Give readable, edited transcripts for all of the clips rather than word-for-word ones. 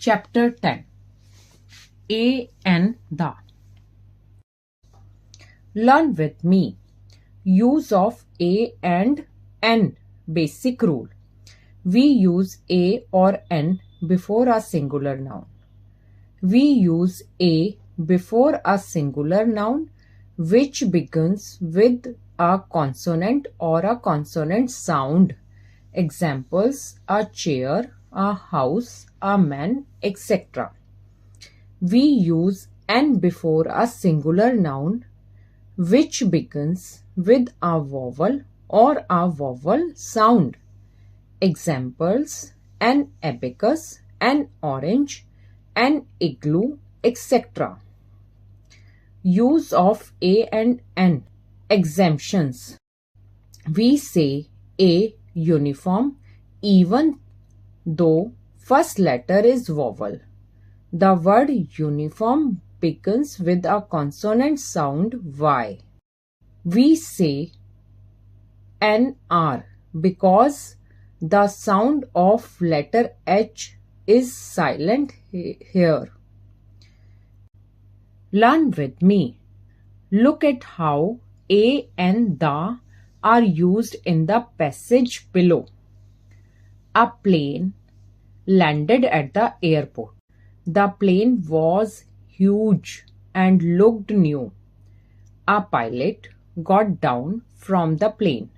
Chapter 10. A and the. Learn with me. Use of a and an. Basic rule. We use a or an before a singular noun. We use a before a singular noun which begins with a consonant or a consonant sound. Examples: a chair, a house, a man, etc. We use an before a singular noun which begins with a vowel or a vowel sound. Examples: an abacus, an orange, an igloo, etc. Use of a and an. Exemptions. We say a uniform even though first letter is vowel. The word uniform begins with a consonant sound Y. We say an R because the sound of letter H is silent here. Learn with me. Look at how a and the are used in the passage below. A plane landed at the airport. The plane was huge and looked new. A pilot got down from the plane.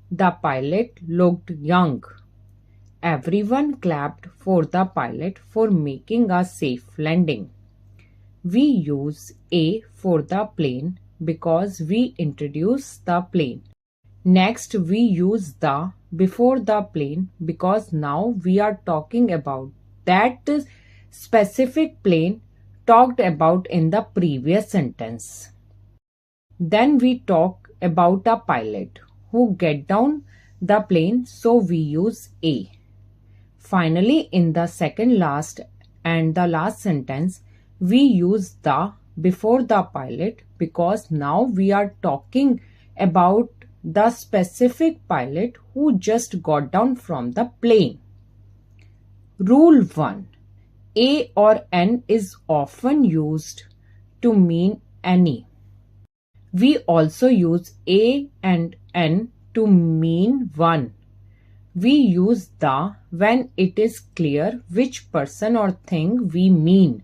The pilot looked young. Everyone clapped for the pilot for making a safe landing. We use a for the plane because we introduce the plane. Next, we use the before the plane because now we are talking about that specific plane talked about in the previous sentence. Then we talk about a pilot who get down the plane, so we use a. Finally, in the second last and the last sentence, we use the before the pilot because now we are talking about the specific pilot who just got down from the plane. Rule 1. A or an is often used to mean any. We also use a and an to mean one. We use the when it is clear which person or thing we mean.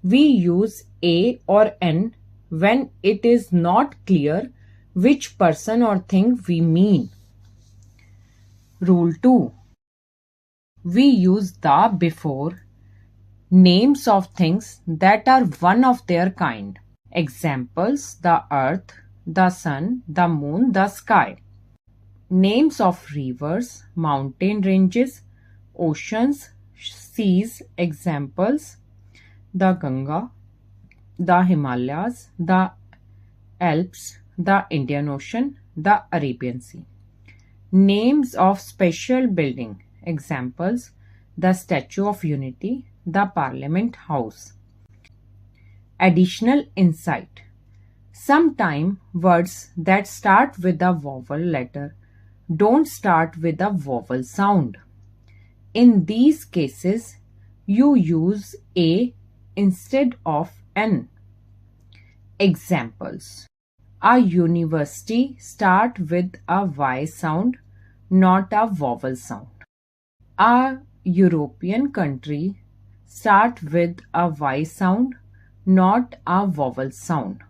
We use a or an when it is not clear which person or thing we mean. Rule 2. We use the before names of things that are one of their kind. Examples: the earth, the sun, the moon, the sky. Names of rivers, mountain ranges, oceans, seas. Examples: the Ganga, the Himalayas, the Alps, the Indian Ocean, the Arabian Sea. Names of special building. Examples: the Statue of Unity, the Parliament House. Additional insight. Sometimes words that start with a vowel letter don't start with a vowel sound. In these cases, you use a instead of an. Examples: a university start with a Y sound, not a vowel sound. A European country start with a Y sound, not a vowel sound.